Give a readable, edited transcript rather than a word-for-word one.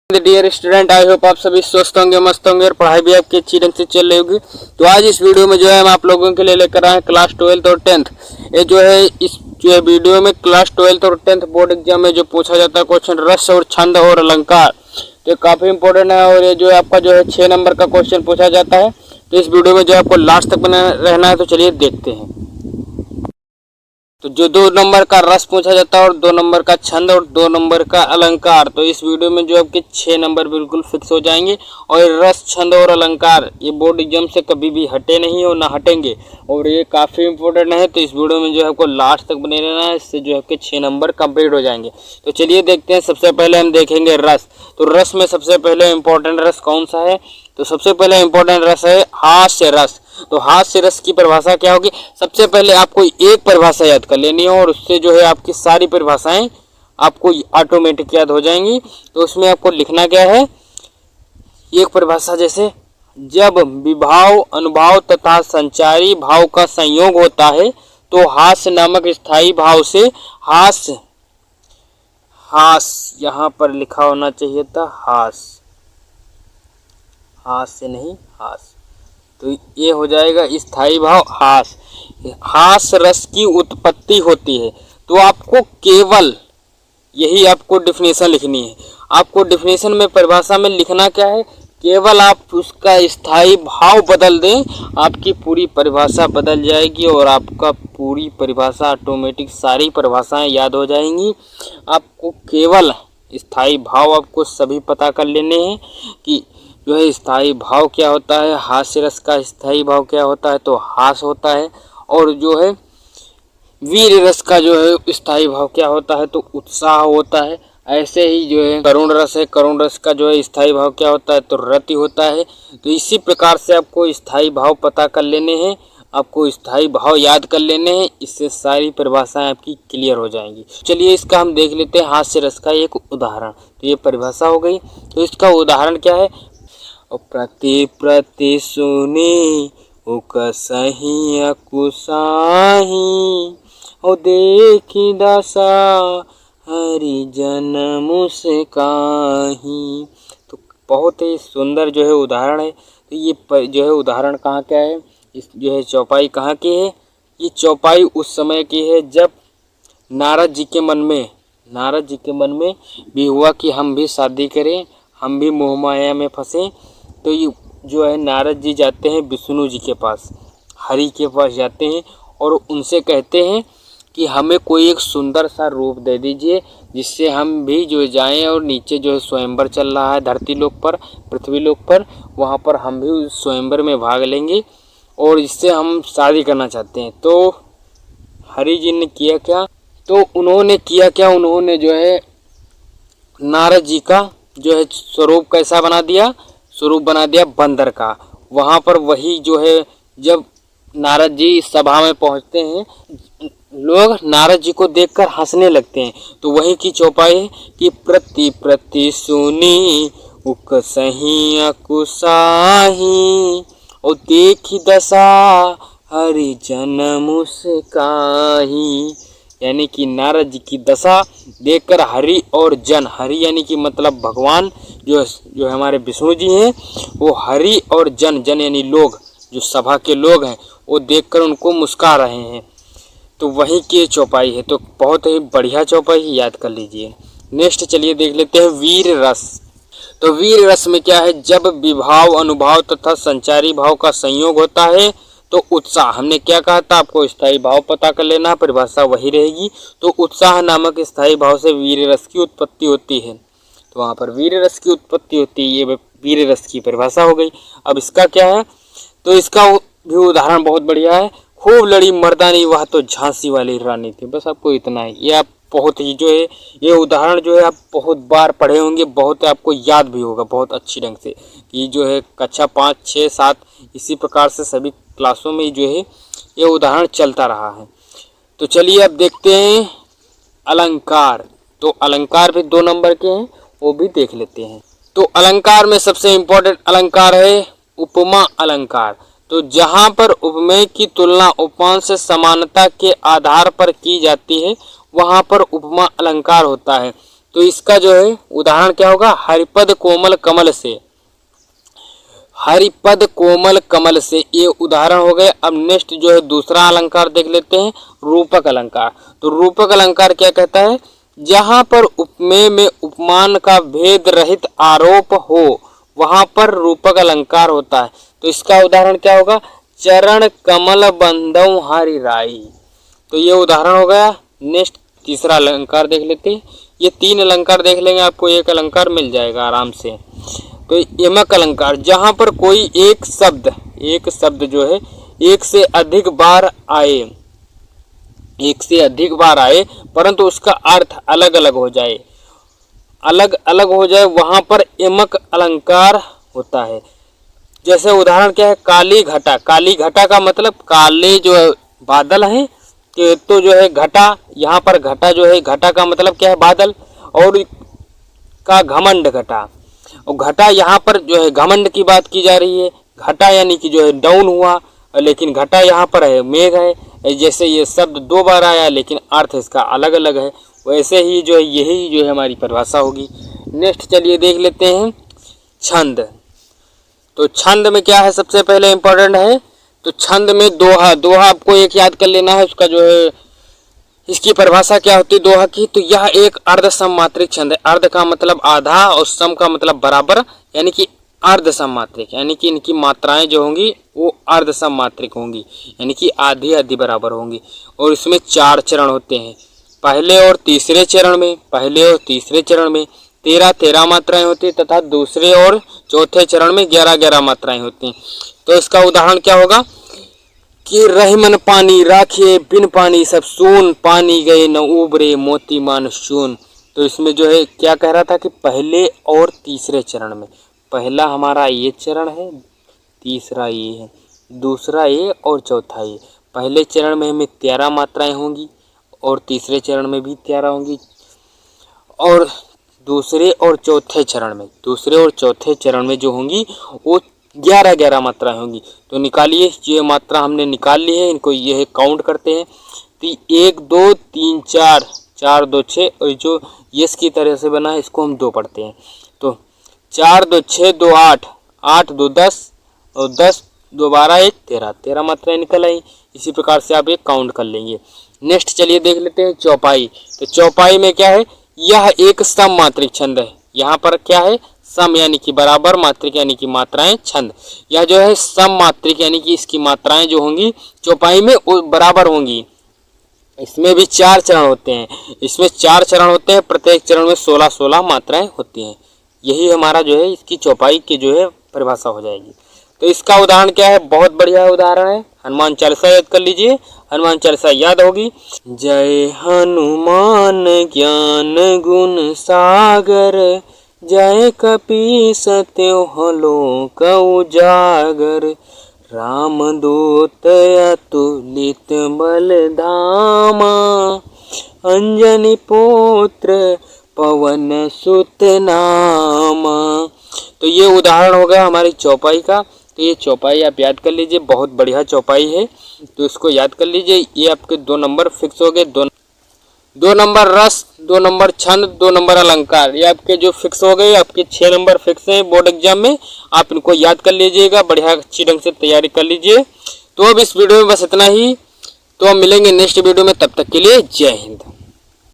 Dear student, I hope आप सभी स्वस्थ होंगे, मस्त होंगे और पढ़ाई भी आपकी अच्छी ढंग से चल रही होगी। तो आज इस वीडियो में जो है हम आप लोगों के लिए लेकर आए क्लास 12th और 10th। ये जो है इस जो है वीडियो में क्लास 12th और 10th बोर्ड एग्जाम में जो पूछा जाता है क्वेश्चन रस और छंद और अलंकार, तो काफ़ी इंपॉर्टेंट है। और ये जो है आपका जो है 6 नंबर का क्वेश्चन पूछा जाता है। तो इस वीडियो में जो आपको लास्ट तक बना रहना है। तो चलिए देखते हैं। तो जो 2 नंबर का रस पूछा जाता है और 2 नंबर का छंद और 2 नंबर का अलंकार, तो इस वीडियो में जो आपके 6 नंबर बिल्कुल फिक्स हो जाएंगे। और रस, छंद और अलंकार ये बोर्ड एग्जाम से कभी भी हटे नहीं और ना हटेंगे, और ये काफ़ी इंपॉर्टेंट है। तो इस वीडियो में जो है आपको लास्ट तक बने रहना है, इससे जो आपके 6 नंबर कंप्लीट हो जाएंगे। तो चलिए देखते हैं। सबसे पहले हम देखेंगे रस। तो रस में सबसे पहले इंपॉर्टेंट रस कौन सा है? तो सबसे पहले इंपॉर्टेंट रस है हास्य रस। तो हास्य रस की परिभाषा क्या होगी? सबसे पहले आपको एक परिभाषा याद कर लेनी है और उससे जो है आपकी सारी परिभाषाएं आपको ऑटोमेटिक याद हो जाएंगी। तो उसमें आपको लिखना क्या है? एक परिभाषा जैसे, जब विभाव, अनुभाव तथा संचारी भाव का संयोग होता है तो हास्य नामक स्थायी भाव से हास्य यहाँ पर लिखा होना चाहिए था हास्य नहीं हास, तो ये हो जाएगा स्थायी भाव हास रस की उत्पत्ति होती है। तो आपको केवल यही आपको डेफिनेशन लिखनी है। आपको डेफिनेशन में, परिभाषा में लिखना क्या है? केवल आप उसका स्थायी भाव बदल दें, आपकी पूरी परिभाषा बदल जाएगी और आपका पूरी परिभाषा ऑटोमेटिक सारी परिभाषाएं याद हो जाएंगी। आपको केवल स्थायी भाव आपको सभी पता कर लेने हैं कि जो है स्थायी भाव क्या होता है। हास्य रस का स्थायी भाव क्या होता है? तो हास होता है। और जो है वीर रस का जो है स्थायी भाव क्या होता है? तो उत्साह होता है। ऐसे ही जो है करुण रस है, करुण रस का जो है स्थायी भाव क्या होता है? तो रति होता है। तो इसी प्रकार से आपको स्थायी भाव पता कर लेने हैं, आपको स्थायी भाव याद कर लेने हैं। इससे सारी परिभाषाएं आपकी क्लियर हो जाएंगी। चलिए इसका हम देख लेते हैं हास्य रस का एक उदाहरण। तो ये परिभाषा हो गई। तो इसका उदाहरण क्या है? प्रति सुनी उकसही अकुसाही ओ देखी दशा हरिजन मुस्काही। तो बहुत ही सुंदर जो है उदाहरण है। तो ये जो है उदाहरण कहाँ का है? इस जो है चौपाई कहाँ की है? ये चौपाई उस समय की है जब नारद जी के मन में भी हुआ कि हम भी शादी करें, हम भी मोह माया में फंसे। तो ये जो है नारद जी जाते हैं विष्णु जी के पास, हरि के पास जाते हैं और उनसे कहते हैं कि हमें कोई एक सुंदर सा रूप दे दीजिए जिससे हम भी जो जाएं और नीचे जो है स्वयंवर चल रहा है धरती लोक पर, पृथ्वी लोक पर, वहाँ पर हम भी उस स्वयंवर में भाग लेंगे और इससे हम शादी करना चाहते हैं। तो हरि जी ने किया क्या? तो उन्होंने जो है नारद जी का जो है स्वरूप कैसा बना दिया? स्वरूप बना दिया बंदर का। वहाँ पर वही जो है जब नारद जी सभा में पहुँचते हैं, लोग नारद जी को देखकर हंसने लगते हैं। तो वही की चौपाई है कि प्रति सुनी उकसही अकुसाही और देखी दशा हरिजन मुस्काही। यानी कि नारद जी की दशा देखकर हरि और जन, हरि यानी कि मतलब भगवान, जो हमारे विष्णु जी हैं, वो हरि और जन यानी लोग, जो सभा के लोग हैं, वो देखकर उनको मुस्कुरा रहे हैं। तो वहीं की चौपाई है। तो बहुत ही बढ़िया चौपाई, याद कर लीजिए। नेक्स्ट चलिए देख लेते हैं वीर रस। तो वीर रस में क्या है? जब विभाव, अनुभाव तथा संचारी भाव का संयोग होता है तो उत्साह, हमने क्या कहा था? आपको स्थायी भाव पता कर लेना, परिभाषा वही रहेगी। तो उत्साह नामक स्थायी भाव से वीर रस की उत्पत्ति होती है। तो वहाँ पर वीर रस की उत्पत्ति होती है। ये वीर रस की परिभाषा हो गई। अब इसका क्या है? तो इसका भी उदाहरण बहुत बढ़िया है। खूब लड़ी मर्दानी वह तो झांसी वाली रानी थी। बस आपको इतना है। ये आप बहुत ही जो है ये उदाहरण जो है आप बहुत बार पढ़े होंगे, बहुत आपको याद भी होगा बहुत अच्छी ढंग से। कि जो है कक्षा 5, 6, 7 इसी प्रकार से सभी क्लासों में जो है ये उदाहरण चलता रहा है। तो चलिए अब देखते हैं अलंकार। तो अलंकार भी 2 नंबर के हैं, वो भी देख लेते हैं। तो अलंकार में सबसे इम्पोर्टेंट अलंकार है उपमा अलंकार। तो जहाँ पर उपमेय की तुलना उपमान से समानता के आधार पर की जाती है वहाँ पर उपमा अलंकार होता है। तो इसका जो है उदाहरण क्या होगा, हरिपद कोमल कमल से, हरिपद कोमल कमल से, ये उदाहरण हो गए। अब नेक्स्ट जो है दूसरा अलंकार देख लेते हैं, रूपक अलंकार। तो रूपक अलंकार क्या कहता है, जहां पर उपमेय में उपमान का भेद रहित आरोप हो वहां पर रूपक अलंकार होता है। तो इसका उदाहरण क्या होगा, चरण कमल बंधौ हरि राई। तो ये उदाहरण हो गया। नेक्स्ट तीसरा अलंकार देख लेते हैं। ये 3 अलंकार देख लेंगे, आपको एक अलंकार मिल जाएगा आराम से। तो यमक अलंकार, जहां पर कोई एक शब्द जो है एक से अधिक बार आए परंतु उसका अर्थ अलग अलग हो जाए, वहां पर यमक अलंकार होता है। जैसे उदाहरण क्या है, काली घटा। काली घटा का मतलब काले जो है बादल हैं, तो जो है घटा, यहाँ पर घटा जो है, घटा का मतलब क्या है, बादल, और का घमंड घटा। और घटा यहाँ पर जो है घमंड की बात की जा रही है। घटा यानी कि जो है डाउन हुआ, लेकिन घटा यहाँ पर है मेघ है। जैसे ये शब्द 2 बार आया लेकिन अर्थ इसका अलग अलग है, वैसे ही जो है यही जो है हमारी परिभाषा होगी। नेक्स्ट चलिए देख लेते हैं छंद। तो छंद में क्या है, सबसे पहले इम्पोर्टेंट है, तो छंद में दोहा आपको एक याद कर लेना है। उसका जो है इसकी परिभाषा क्या होती है दोहा की, तो यह एक अर्ध सममात्रिक छंद है। अर्ध का मतलब आधा और सम का मतलब बराबर, यानी कि अर्ध सममात्रिक, यानी कि इनकी मात्राएं जो होंगी वो अर्ध सममात्रिक होंगी, यानी कि आधी आधी बराबर होंगी। और इसमें 4 चरण होते हैं, पहले और तीसरे चरण में 13 मात्राएं होती है तथा दूसरे और चौथे चरण में 11 मात्राएं होती हैं। तो इसका उदाहरण क्या होगा कि रहीमन पानी राखे बिन पानी सब सून, पानी गए न उबरे मोती मान शून। तो इसमें जो है क्या कह रहा था कि पहले और तीसरे चरण में, पहला हमारा ये चरण है, तीसरा ये है, दूसरा ये और चौथा ये। पहले चरण में हमें 13 मात्राएं होंगी और तीसरे चरण में भी 13 होंगी, और दूसरे और चौथे चरण में जो होंगी वो 11 मात्राएं होंगी। तो निकालिए, ये मात्रा हमने निकाल ली है, इनको ये काउंट करते हैं। तो 1 2 3 4, 4 2 6, और जो यस की तरह से बना है इसको हम 2 पढ़ते हैं। तो 4 2 6 2 8, 8 2 10, और 10 2 12 1 13, 13 मात्राएं निकल आई। इसी प्रकार से आप ये काउंट कर लेंगे। नेक्स्ट चलिए देख लेते हैं चौपाई। तो चौपाई में क्या है, यह एक सममात्रिक छंद है। यहाँ पर क्या है, सम यानी कि बराबर, मात्रिक यानी कि मात्राएं, छंद। यह जो है सममात्रिक यानी कि इसकी मात्राएं जो होंगी चौपाई में बराबर होंगी। इसमें भी 4 चरण होते हैं, प्रत्येक चरण में 16 मात्राएं होती हैं। यही हमारा जो है इसकी चौपाई की जो है परिभाषा हो जाएगी। तो इसका उदाहरण क्या है, बहुत बढ़िया उदाहरण है, हनुमान चालीसा याद कर लीजिए। हनुमान चालीसा याद होगी, जय हनुमान ज्ञान गुण सागर, जय कपीस त्यों लोक उजागर, रामदूत अतुलित बल धामा, अंजनी पुत्र पवन सुत नामा। तो ये उदाहरण होगा हमारी चौपाई का। तो ये चौपाई आप याद कर लीजिए, बहुत बढ़िया चौपाई है, तो इसको याद कर लीजिए। ये आपके 2 नंबर फिक्स हो गए, 2 नंबर रस, 2 नंबर छंद, 2 नंबर अलंकार, ये आपके जो फिक्स हो गए। आपके 6 नंबर फिक्स हैं बोर्ड एग्जाम में, आप इनको याद कर लीजिएगा, बढ़िया अच्छी ढंग से तैयारी कर लीजिए। तो अब इस वीडियो में बस इतना ही, तो हम मिलेंगे नेक्स्ट वीडियो में, तब तक के लिए जय हिंद।